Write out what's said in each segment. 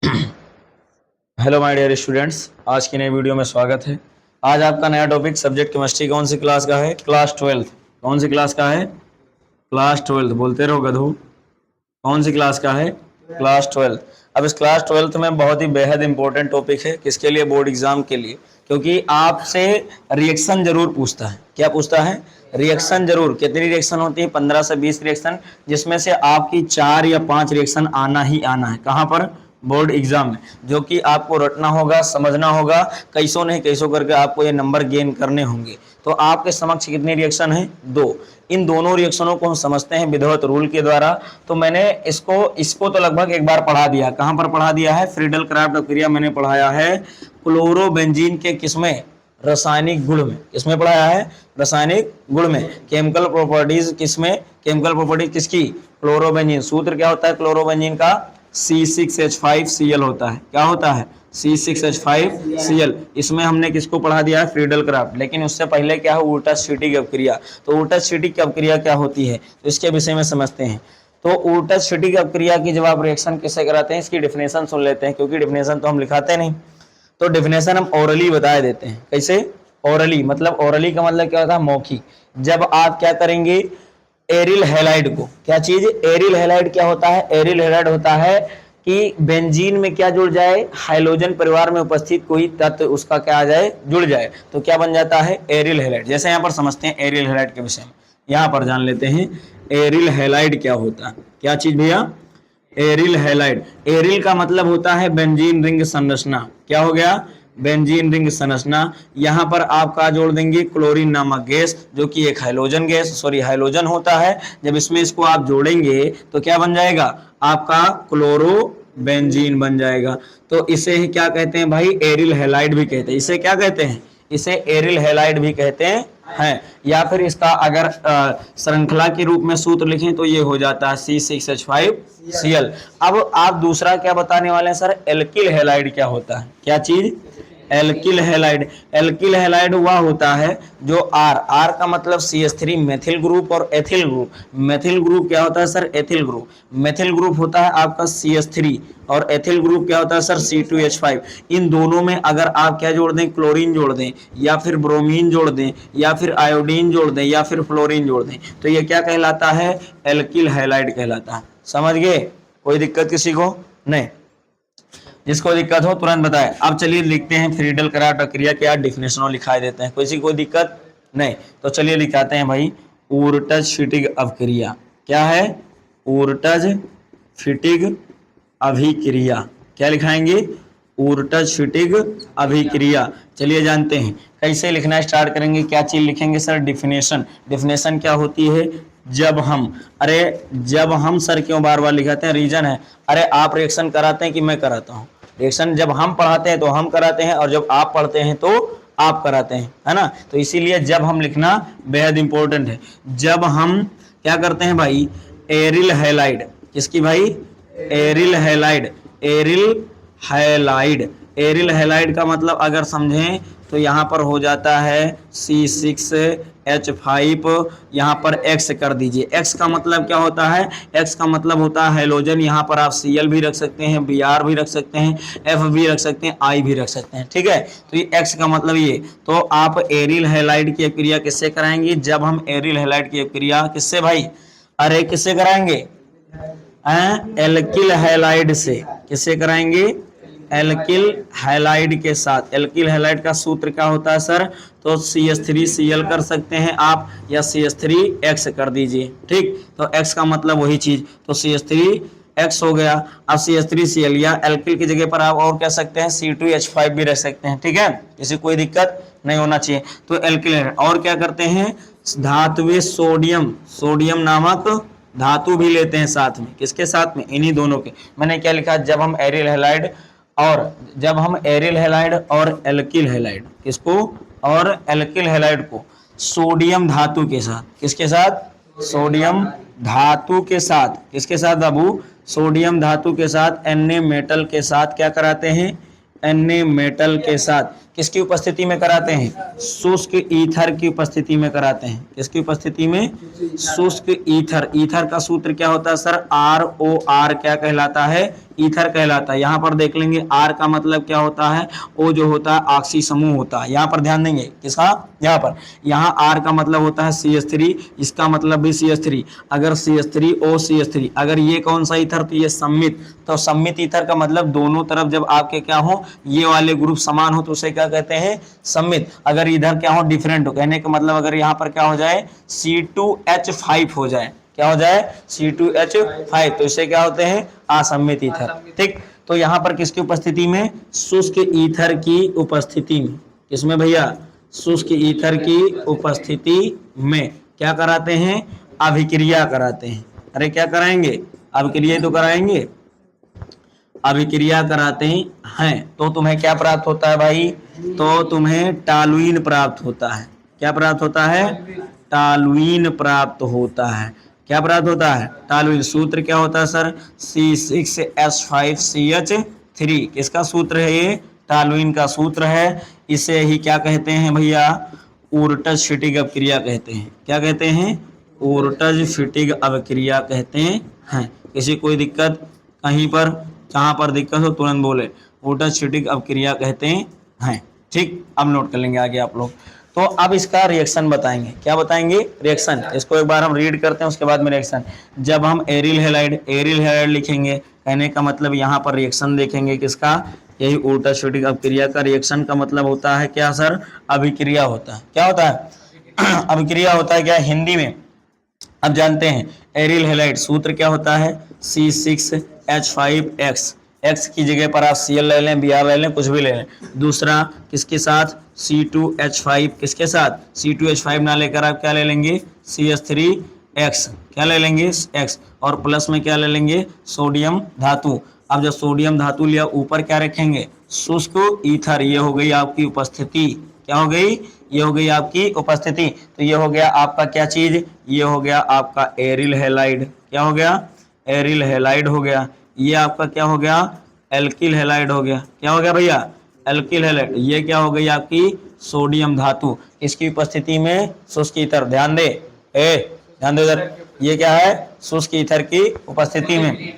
Hello my dear students, आज की नई वीडियो में स्वागत है। आज आपका नया टॉपिक सब्जेक्ट केमिस्ट्री कौन सी क्लास का है? क्लास 12। कौन सी क्लास का है? क्लास 12। बोलते रहो गधू। कौन सी क्लास का है? क्लास 12। अब इस क्लास 12 में बहुत ही बेहद इंपॉर्टेंट टॉपिक है। किसके लिए? बोर्ड एग्जाम के लिए। क्योंकि आपसे रिएक्शन जरूर पूछता है। क्या पूछता है? रिएक्शन जरूर। कितनी रिएक्शन होती है? 15 से 20 रिएक्शन, जिसमें से आपकी 4 या 5 रिएक्शन आना ही आना है। कहां पर? बोर्ड एग्जाम में। जो कि आपको रटना होगा, समझना होगा, कैसों नहीं कैसों करके आपको ये नंबर गेन करने होंगे। तो आपके समक्ष कितनी रिएक्शन है? 2। इन दोनों रिएक्शनों को हम समझते हैं विधवत रूल के द्वारा। तो मैंने इसको तो लगभग एक बार पढ़ा दिया। कहां पर पढ़ा दिया है? फ्रीडल क्राफ्ट अपक्रिया मैंने पढ़ाया है क्लोरोबेंजीन के किसमें? रासायनिक गुण में। किसमें पढ़ाया है? रासायनिक गुण में। केमिकल प्रॉपर्टीज किसमें? केमिकल प्रॉपर्टीज किसकी? क्लोरोबेंजीन। सूत्र क्या होता है क्लोरोबेंजीन का? C6H5Cl होता है। क्या होता है? C6H5Cl। इसमें हमने किसको पढ़ा दिया है? Friedel craft. लेकिन उससे पहले क्या है? ऊर्टस्फीटिक अपक्रिया। तो ऊर्टस्फीटिक अपक्रिया क्या होती है, तो इसके विषय में समझते हैं। तो ऊर्टस्फीटिक अपक्रिया की जब आप रिएक्शन किससे कराते हैं, इसकी डिफिनेशन सुन लेते हैं, क्योंकि डिफिनेशन तो हम लिखाते नहीं। तो डिफिनेशन हम ओरली बता देते हैं। कैसे? ओरली मतलब, ओरली का मतलब क्या होता है? मौखिक। जब आप क्या करेंगे, एरिल हैलाइड को, क्या चीज? एरिल हैलाइड क्या होता है? एरिल हैलाइड होता है कि बेंजीन में क्या जुड़ जाए? हाइड्रोजन परिवार में उपस्थित कोई तत्व उसका क्या आ जाए? जुड़ जाए। तो क्या बन जाता है? Aryl halide. जैसे यहाँ पर समझते हैं एरिल हैलाइड के विषय में। यहाँ पर जान लेते हैं एरिल हैलाइड क्या होता है। क्या चीज भैया? Aryl halide. एरिल का मतलब होता है बेंजीन रिंग संरचना। क्या हो गया? बेंजीन रिंग संरचना। यहां पर आप का जोड़ देंगे? क्लोरीन नामक गैस, जो कि एक हाइड्रोजन गैस हाइड्रोजन होता है। जब इसमें इसको आप जोड़ेंगे तो क्या बन जाएगा? आपका क्लोरो बेंजीन बन जाएगा। तो इसे ही क्या कहते हैं भाई? एरिल हैलाइड भी कहते हैं। इसे क्या कहते हैं? इसे एरिल हैलाइड भी कहते हैं। या फिर इसका अगर श्रृंखला के रूप में सूत्र लिखें तो ये हो जाता है C6H5Cl। अब आप दूसरा क्या बताने वाले हैं सर? एल्किल हैलाइड क्या होता है? क्या चीज? Alkyl halide. एल्किल हैलाइड वह होता है जो आर का मतलब CH3 मेथिल ग्रुप और एथिल ग्रुप। मेथिल ग्रुप क्या होता है sir? Ethyl group. Methyl group होता है आपका CH3 और एथिल ग्रुप क्या होता है सर? C2H5। इन दोनों में अगर आप क्या जोड़ दें? क्लोरीन जोड़ दें, या फिर ब्रोमीन जोड़ दें, या फिर आयोडीन जोड़ दें, या फिर फ्लोरीन जोड़ दें, तो ये क्या कहलाता है? एल्किल हैलाइड कहलाता है। समझ गए? कोई दिक्कत किसी को? नहीं। जिसको दिक्कत हो तुरंत बताएं। अब चलिए लिखते हैं फ्रीडल क्राफ्ट प्रक्रिया के यार डिफिनेशन लिखा देते हैं। किसी को दिक्कत नहीं तो चलिए लिखाते हैं भाई ऊर्टज-फिटिग अभिक्रिया। क्या है? ऊर्टज-फिटिग अभिक्रिया। क्या लिखाएंगे? ऊर्टज-फिटिग अभिक्रिया। चलिए जानते हैं कैसे लिखना स्टार्ट करेंगे। क्या चीज लिखेंगे सर? डिफिनेशन। डिफिनेशन क्या होती है? जब हम सर क्यों बार बार लिखाते हैं? रीजन है। अरे आप रिएक्शन कराते हैं कि मैं कराता हूँ? रिएक्शन जब हम पढ़ाते हैं तो हम कराते हैं, और जब आप पढ़ते हैं तो आप कराते हैं, है ना? तो इसीलिए जब हम लिखना बेहद इंपॉर्टेंट है। जब हम क्या करते हैं भाई? Aryl halide. किसकी भाई? Aryl halide. Aryl halide. Aryl halide का मतलब अगर समझें तो यहाँ पर हो जाता है C6H5। यहाँ पर X कर दीजिए। X का मतलब क्या होता है? X का मतलब होता है हैलोजन। यहाँ पर आप Cl भी रख सकते हैं, Br भी रख सकते हैं, F भी रख सकते हैं, I भी रख सकते हैं। ठीक है, तो ये X का मतलब ये। तो आप एरिल हैलाइड की अपक्रिया किससे कराएंगे? जब हम एरिल हैलाइड की अपक्रिया किससे भाई? अरे किससे कराएंगे? एल्किल हैलाइड से। किससे कराएंगे? एल्किल हैलाइड के साथ। एल्किल हैलाइड का सूत्र क्या होता है सर? तो CH3Cl कर सकते हैं आप, या CH3X कर दीजिए। ठीक, तो X का मतलब वही चीज, तो CH3X हो गया। अब CH3Cl, या एल्किल की जगह पर आप और कह सकते हैं C2H5 भी रख सकते हैं। ठीक है, इसे कोई दिक्कत नहीं होना चाहिए। तो एल्किल हैलाइड। और क्या करते हैं? धातुए सोडियम, सोडियम नामक धातु भी लेते हैं साथ में। किसके साथ में? इन्हीं दोनों के। मैंने क्या लिखा? जब हम एरिल हैलाइड और एल्किल हैलाइड, किसको? और एल्किल हैलाइड को सोडियम धातु के साथ। किसके साथ? सोडियम धातु के साथ। किसके साथ बाबू? सोडियम धातु के साथ Na मेटल के साथ क्या कराते हैं? Na मेटल के साथ किसकी उपस्थिति में कराते हैं? शुष्क ईथर की उपस्थिति में कराते हैं। किसकी उपस्थिति में? शुष्क ईथर। ईथर का सूत्र क्या होता है सर? ROR क्या कहलाता है? ईथर कहलाता है। यहाँ पर देख लेंगे R का मतलब क्या होता है? O जो होता है ऑक्सी समूह होता है। यहाँ पर ध्यान देंगे किसका? यहाँ पर। यहाँ R का मतलब होता है CH3, इसका मतलब भी CH3। अगर CH3 O CH3, अगर ये कौन सा ईथर? तो ये सम्मित। तो सम्मित ईथर का मतलब दोनों तरफ जब आपके क्या हो, ये वाले ग्रुप समान हो तो उसे क्या कहते हैं? सम्मित। अगर इधर क्या हो, डिफरेंट हो, कहने का मतलब अगर यहाँ पर क्या हो जाए, C2H5 हो जाए, क्या हो जाए? C2H5, तो इसे क्या होते हैं? असम्मित ईथर। ठीक, तो यहाँ पर किसकी उपस्थिति में? शुष्क ईथर की उपस्थिति में। किसमें भैया? शुष्क ईथर की उपस्थिति में क्या कराते हैं? अभिक्रिया कराते हैं। अरे क्या कराएंगे? अभिक्रिया तो कराएंगे, अभिक्रिया कराते हैं। तो तुम्हें क्या प्राप्त होता है भाई? तो तुम्हें टॉलुइन प्राप्त होता है। क्या प्राप्त होता है? टॉलुइन प्राप्त होता है। क्या प्राप्त होता है? टॉलुइन। सूत्र क्या होता है सर? C6H5CH3। किसका सूत्र है ये? टॉलुइन का सूत्र है। इसे ही क्या कहते हैं भैया? ऊर्टज-फिटिग अभिक्रिया कहते हैं। क्या कहते हैं? ऊर्टज-फिटिग अभिक्रिया कहते हैं। किसी कोई दिक्कत कहीं पर? जहां पर दिक्कत हो तुरंत बोले। ऊर्टज-फिटिग अभिक्रिया कहते हैं। ठीक, अब नोट कर लेंगे आगे आप लोग। तो अब इसका रिएक्शन बताएंगे। क्या बताएंगे? रिएक्शन। इसको एक बार हम रीड करते हैं, उसके बाद में रिएक्शन। जब हम एरिल हैलाइड लिखेंगे, कहने का मतलब यहाँ पर रिएक्शन देखेंगे किसका? यही ऊर्टज-फिटिग अभिक्रिया का। रिएक्शन का मतलब होता है क्या सर? अभिक्रिया होता है। क्या होता है? अभिक्रिया होता है क्या हिंदी में? अब जानते हैं एरिल हैलाइड सूत्र क्या होता है? C6H5X। X की जगह पर आप Cl ले लें, Br ले लें, कुछ भी ले लें। दूसरा किसके साथ? C2H5। किसके साथ? C2H5 ना लेकर आप क्या ले लेंगे? CH3X। क्या ले लेंगे? X। और प्लस में क्या ले लेंगे? सोडियम धातु। अब जब सोडियम धातु लिया, ऊपर क्या रखेंगे? शुष्क ईथर। ये हो गई आपकी उपस्थिति। क्या हो गई? ये हो गई आपकी उपस्थिति। तो ये हो गया आपका क्या चीज? ये हो गया आपका एरिल हैलाइड। क्या हो गया? एरिल हैलाइड हो गया। ये आपका क्या हो गया? एल्किल हैलाइड हो गया। क्या हो गया भैया? Alkyl halide. ये क्या हो गई आपकी? सोडियम धातु। इसकी उपस्थिति में शुष्क ईथर। ध्यान दे, ध्यान दे इधर। ये क्या है? शुष्क ईथर की उपस्थिति में।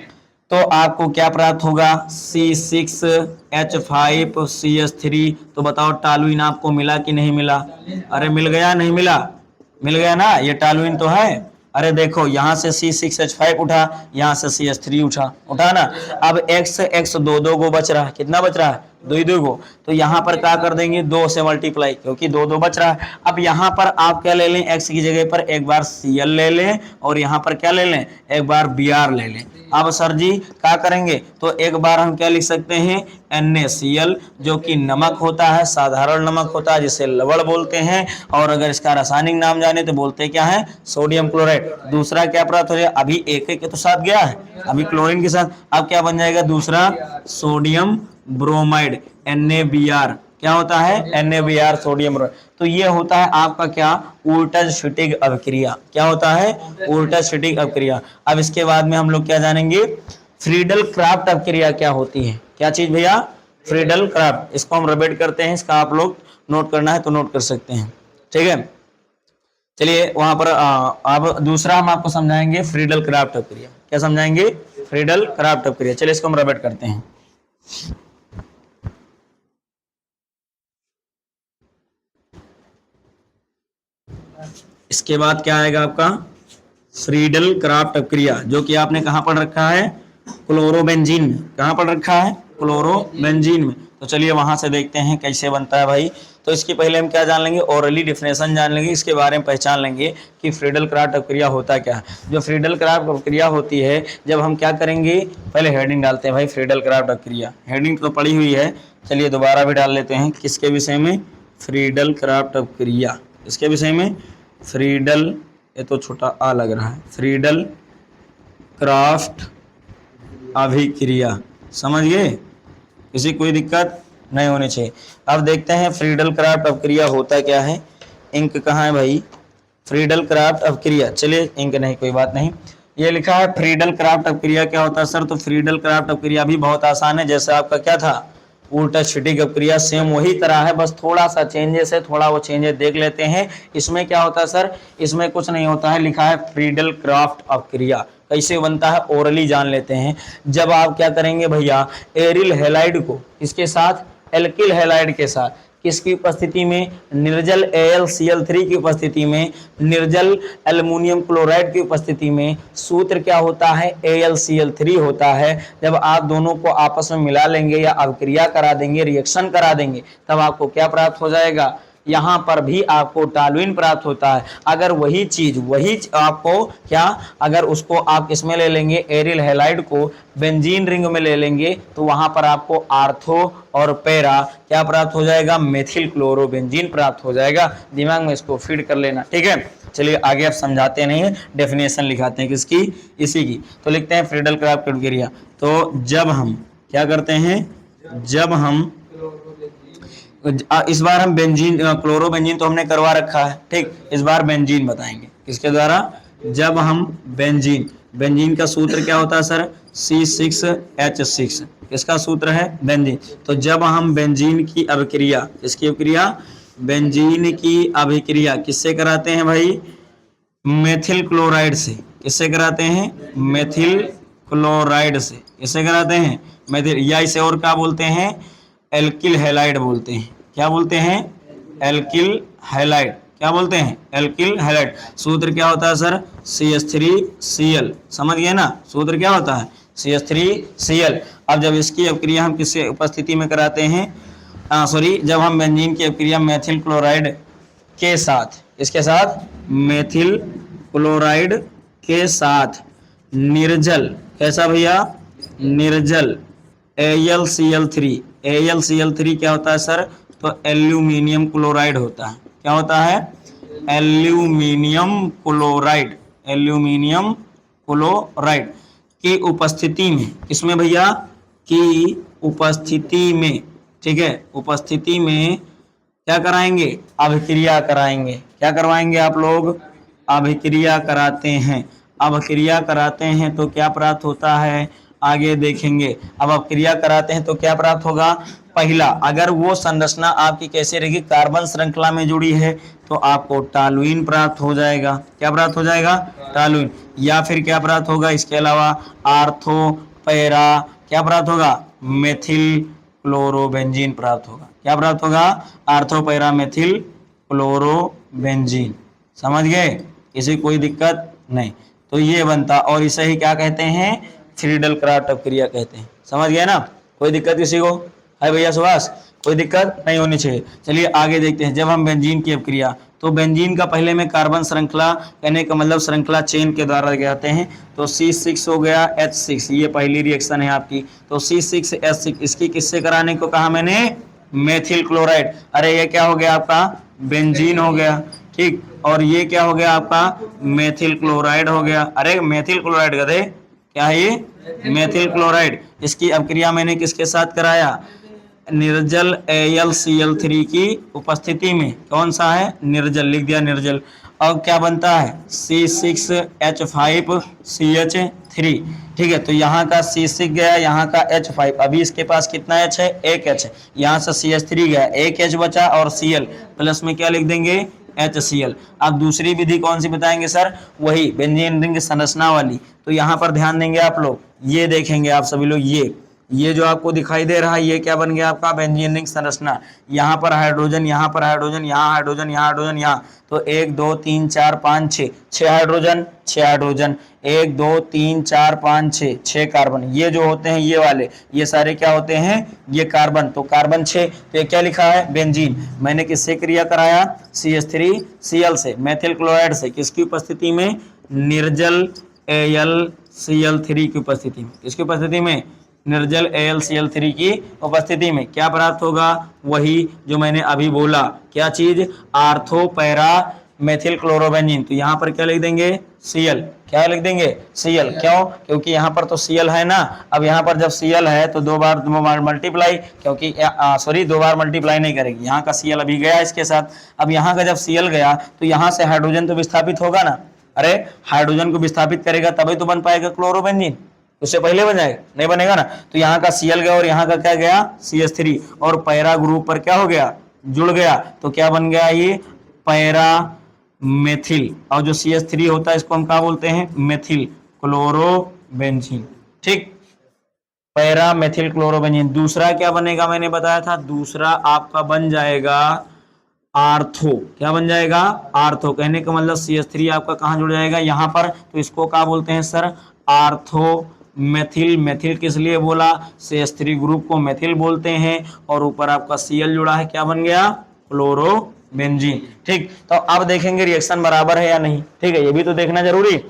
तो आपको क्या प्राप्त होगा? C6H5CH3। तो बताओ टॉलुइन आपको मिला कि नहीं मिला? अरे मिल गया, नहीं मिला? मिल गया ना, ये टॉलुइन तो है। अरे देखो यहाँ से C6H5 उठा, यहाँ से CH3 उठा ना। अब x दो को बच रहा है। कितना बच रहा है? दो को। तो यहाँ पर क्या कर देंगे? 2 से मल्टीप्लाई, क्योंकि दो बच रहा है। अब यहाँ पर आप क्या ले लें? x की जगह पर एक बार Cl ले लें, और यहाँ पर क्या ले लें? एक बार Br ले लें। अब सर जी क्या करेंगे? तो एक बार हम क्या लिख सकते हैं? NaCl, जो कि नमक होता है, साधारण नमक होता है, जिसे लवण बोलते हैं। और अगर इसका रासायनिक नाम जाने तो बोलते क्या है? Sodium chloride. दूसरा क्या प्राप्त हो जाएगा? अभी एक के तो साथ गया है, अभी क्लोरीन के साथ। अब क्या बन जाएगा? दूसरा सोडियम ब्रोमाइड, NaBr। क्या होता है? NaBr, sodium bromide. तो ये होता है आपका क्या? ऊर्टज-फिटिग अभिक्रिया। क्या होता है? ऊर्टज-फिटिग अभिक्रिया। अब इसके बाद में हम लोग क्या जानेंगे? फ्रीडल क्राफ्ट अभिक्रिया क्या होती है? क्या चीज भैया? Friedel craft. इसको हम रिपीट करते हैं, इसका आप लोग नोट करना है तो नोट कर सकते हैं। ठीक है, चलिए वहां पर अब दूसरा हम आपको समझाएंगे फ्रीडल क्राफ्ट अभिक्रिया। क्या समझाएंगे? फ्रीडल क्राफ्ट अभिक्रिया। चलिए इसको हम रिपीट करते हैं। इसके बाद क्या आएगा आपका? फ्रीडल क्राफ्ट अभिक्रिया, जो कि आपने कहां पढ़ रखा है? क्लोरोबेंजीन में। कहां पढ़ रखा है? क्लोरोबेंजीन में। तो चलिए वहां से देखते हैं कैसे बनता है भाई। तो इसकी पहले हम क्या जान लेंगे? ओरली डिफिनेशन जान लेंगे, इसके बारे में पहचान लेंगे कि फ्रीडल क्राफ्ट अभिक्रिया होता क्या है। जो फ्रीडल क्राफ्ट अभिक्रिया होती है, जब हम क्या करेंगे? पहले हेडिंग डालते हैं भाई, फ्रीडल क्राफ्ट अभिक्रिया। हेडिंग तो पड़ी हुई है, चलिए दोबारा भी डाल लेते हैं। किसके विषय में? फ्रीडल क्राफ्ट अभिक्रिया। इसके विषय में फ्रीडल, ये तो छोटा आ लग रहा है, फ्रीडल क्राफ्ट अभिक्रिया। समझ गए? किसी कोई दिक्कत नहीं होनी चाहिए। अब देखते हैं फ्रीडल क्राफ्ट अभिक्रिया होता क्या है। इंक कहाँ है भाई? फ्रीडल क्राफ्ट अभिक्रिया। चलिए इंक नहीं, कोई बात नहीं। ये लिखा है फ्रीडल क्राफ्ट अभिक्रिया क्या होता है सर? तो फ्रीडल क्राफ्ट अभिक्रिया भी बहुत आसान है। जैसे आपका क्या था? उल्टा छिटिक अपक्रिया सेम वही तरह है, बस थोड़ा सा चेंजेस है, थोड़ा वो चेंजेस देख लेते हैं। इसमें क्या होता है सर, इसमें कुछ नहीं होता है, लिखा है फ्रीडल क्राफ्ट अपक्रिया कैसे बनता है ओरली जान लेते हैं। जब आप क्या करेंगे भैया, एरिल हैलाइड को इसके साथ एल्किल हैलाइड के साथ किसकी उपस्थिति में, निर्जल AlCl3 की उपस्थिति में, निर्जल एल्युमिनियम क्लोराइड की उपस्थिति में सूत्र क्या होता है, AlCl3 होता है। जब आप दोनों को आपस में मिला लेंगे या अभिक्रिया करा देंगे, रिएक्शन करा देंगे, तब आपको क्या प्राप्त हो जाएगा, यहाँ पर भी आपको टॉलुइन प्राप्त होता है। अगर वही चीज आपको क्या, अगर उसको आप इसमें ले लेंगे एरिल हैलाइड को बेंजीन रिंग में ले लेंगे, तो वहां पर आपको आर्थो और पैरा क्या प्राप्त हो जाएगा, मेथिल क्लोरोबेंजीन प्राप्त हो जाएगा। दिमाग में इसको फीड कर लेना, ठीक है। चलिए आगे आप समझाते नहीं है, डेफिनेशन लिखाते हैं किसकी, इसी की। तो लिखते हैं फ्रीडल क्राफ्ट अपक्रिया। तो जब हम क्या करते हैं, जब हम इस बार हम बेंजीन क्लोरोबेंजीन तो हमने करवा रखा है, ठीक। इस बार बेंजीन बताएंगे किसके द्वारा, जब हम बेंजीन का सूत्र क्या होता है सर, C6H6 किसका सूत्र है, बेंजीन। तो जब हम बेंजीन की अभिक्रिया, इसकी अभिक्रिया, बेंजीन की अभिक्रिया किससे कराते हैं भाई, मेथिल क्लोराइड से। किससे कराते हैं, मेथिल क्लोराइड से। किससे कराते हैं, मेथिल, या इसे और क्या बोलते हैं, एल्किल हैलाइड बोलते हैं। क्या बोलते हैं, एल्किल हैलाइड। क्या बोलते हैं, एल्किल हैलाइड। सूत्र क्या होता है सर, CH3Cl। समझ गए ना, सूत्र क्या होता है, CH3Cl। अब जब इसकी अभिक्रिया हम किससे उपस्थिति में कराते हैं, जब हम बेंजीन की अभिक्रिया मेथिल क्लोराइड के साथ, इसके साथ मेथिल क्लोराइड के साथ निर्जल, कैसा भैया, निर्जल AlCl3 क्या होता है सर, तो एल्यूमिनियम क्लोराइड होता है। क्या होता है, एल्यूमिनियम क्लोराइड की उपस्थिति में, किसमें भैया, की उपस्थिति में, ठीक है, उपस्थिति में क्या कराएंगे, अभिक्रिया कराएंगे। क्या करवाएंगे आप लोग, अभिक्रिया कराते हैं। अभिक्रिया कराते हैं तो क्या प्राप्त होता है, आगे देखेंगे। अब अभिक्रिया कराते हैं तो क्या प्राप्त होगा, पहला, अगर वो संरचना आपकी कैसे रहेगी, कार्बन श्रृंखला में जुड़ी है, तो आपको टॉलुइन प्राप्त हो जाएगा। क्या प्राप्त हो जाएगा, टॉलुइन। या फिर क्या प्राप्त होगा, इसके अलावा आर्थो पैरा, क्या प्राप्त होगा, मेथिल क्लोरोबेंजीन प्राप्त होगा। क्या प्राप्त होगा, आर्थो पैरा मेथिल क्लोरोबेंजीन। समझ गए, इसे कोई दिक्कत नहीं। तो ये बनता, और इसे ही क्या कहते हैं, फ्रीडल क्राफ्ट अपक्रिया कहते हैं। समझ गए ना, कोई दिक्कत किसी को है भैया सुभाष, कोई दिक्कत नहीं होनी चाहिए। चलिए आगे देखते हैं। जब हम बेंजीन की अपक्रिया, तो बेंजीन का पहले में कार्बन श्रृंखला, कहने का मतलब श्रृंखला चेन के द्वारा कहते हैं। तो C6 हो गया H6, ये पहली रिएक्शन है आपकी। तो C6H6 इसकी किससे कराने को कहा मैंने, मेथिल क्लोराइड। अरे ये क्या हो गया आपका, बेंजीन हो गया, ठीक। और ये क्या हो गया आपका, मेथिल क्लोराइड हो गया। अरे मेथिल क्लोराइड गधे, क्या है ये, मेथिल क्लोराइड। इसकी अपक्रिया मैंने किसके साथ कराया, निर्जल AlCl3 की उपस्थिति में। कौन सा है, निर्जल, लिख दिया निर्जल। अब क्या बनता है, C6H5CH3, ठीक है। तो यहाँ का C6 गया, यहाँ का H5, अभी इसके पास कितना H है, एक H है। यहाँ से CH3 गया, एक H बचा, और Cl प्लस में क्या लिख देंगे, HCl। अब दूसरी विधि कौन सी बताएंगे सर, वही बेंजीन रिंग संरचना वाली। तो यहाँ पर ध्यान देंगे आप लोग, ये देखेंगे आप सभी लोग, ये जो आपको दिखाई दे रहा है, ये क्या बन गया आपका, बेंजीन रिंग संरचना। यहाँ पर हाइड्रोजन, यहाँ पर हाइड्रोजन, यहाँ हाइड्रोजन, यहाँ हाइड्रोजन, यहाँ। तो 1 2 3 4 5 6, 6 हाइड्रोजन, 6 हाइड्रोजन, 1 2 3 4 5 6, 6 कार्बन। ये जो होते हैं ये वाले, ये सारे क्या होते हैं, ये कार्बन। तो कार्बन 6, तो ये क्या लिखा है, बेंजीन। मैंने किससे क्रिया कराया, CH3Cl से, मेथिल क्लोराइड से। किसकी उपस्थिति में, निर्जल AlCl3 की उपस्थिति में। किसकी उपस्थिति में, निर्जल AlCl3 की उपस्थिति में। क्या प्राप्त होगा, वही जो मैंने अभी बोला, क्या चीज, आर्थो पैरा मेथिल क्लोरोबेंजीन। तो यहाँ पर क्या लिख देंगे, Cl। क्या लिख देंगे, Cl। क्यों, क्योंकि यहाँ पर तो Cl है ना। अब यहाँ पर जब Cl है तो दो बार मल्टीप्लाई, क्योंकि दो बार मल्टीप्लाई नहीं करेगी। यहाँ का Cl अभी गया इसके साथ। अब यहाँ का जब Cl गया तो यहाँ से हाइड्रोजन तो विस्थापित होगा ना। अरे हाइड्रोजन को विस्थापित करेगा तभी तो बन पाएगा क्लोरोबेंजीन। उससे पहले बन जाएगा, नहीं बनेगा ना। तो यहाँ का Cl गया और यहाँ का क्या गया, CH3, और पैरा ग्रुप पर क्या हो गया, जुड़ गया, तो क्या बन गया ये पैरा मेथिल। और जो CH3 होता है इसको हम क्या बोलते हैं, मेथिल क्लोरोबेंजीन। ठीक, पैरा मेथिल क्लोरोबेंजीन। दूसरा क्या बनेगा, मैंने बताया था, दूसरा आपका बन जाएगा आर्थो। क्या बन जाएगा, आर्थो। कहने का मतलब CH3 आपका कहाँ जुड़ जाएगा, यहाँ पर, तो इसको क्या बोलते हैं सर, आर्थो मेथिल। मेथिल किस लिए बोला, CH3 ग्रुप को मेथिल बोलते हैं, और ऊपर आपका Cl जुड़ा है, क्या बन गया, क्लोरोबेंजीन। ठीक, तो अब देखेंगे रिएक्शन बराबर है या नहीं। ठीक है, ये भी तो देखना जरूरी।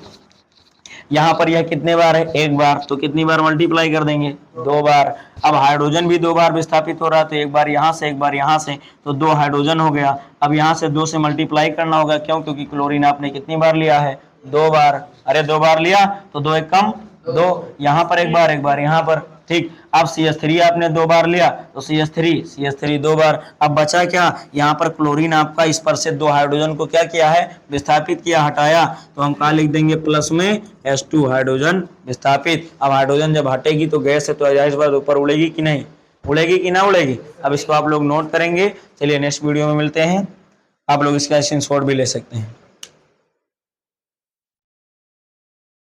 यहाँ पर यह कितने बार है, एक बार, तो कितनी बार मल्टीप्लाई कर देंगे, 2 बार। अब हाइड्रोजन भी 2 बार विस्थापित हो रहा है, तो एक बार यहाँ से एक बार यहाँ से, तो 2 हाइड्रोजन हो गया। अब यहाँ से 2 से मल्टीप्लाई करना होगा, क्यों, क्योंकि क्लोरीन आपने कितनी बार लिया है, 2 बार। अरे 2 बार लिया तो 2 एक कम 2, यहाँ पर एक बार यहाँ पर। ठीक, अब CH3 आपने 2 बार लिया, तो CH3 2 बार। अब बचा क्या, यहाँ पर क्लोरीन आपका इस पर से 2 हाइड्रोजन को क्या किया है, विस्थापित किया, हटाया, तो हम क्या लिख देंगे, प्लस में H2 हाइड्रोजन विस्थापित। अब हाइड्रोजन जब हटेगी तो गैस है, तो जाहिर बात ऊपर उड़ेगी कि नहीं, उड़ेगी कि ना उड़ेगी। अब इसको आप लोग नोट करेंगे। चलिए नेक्स्ट वीडियो में मिलते हैं, आप लोग इसका स्क्रीनशॉट भी ले सकते हैं।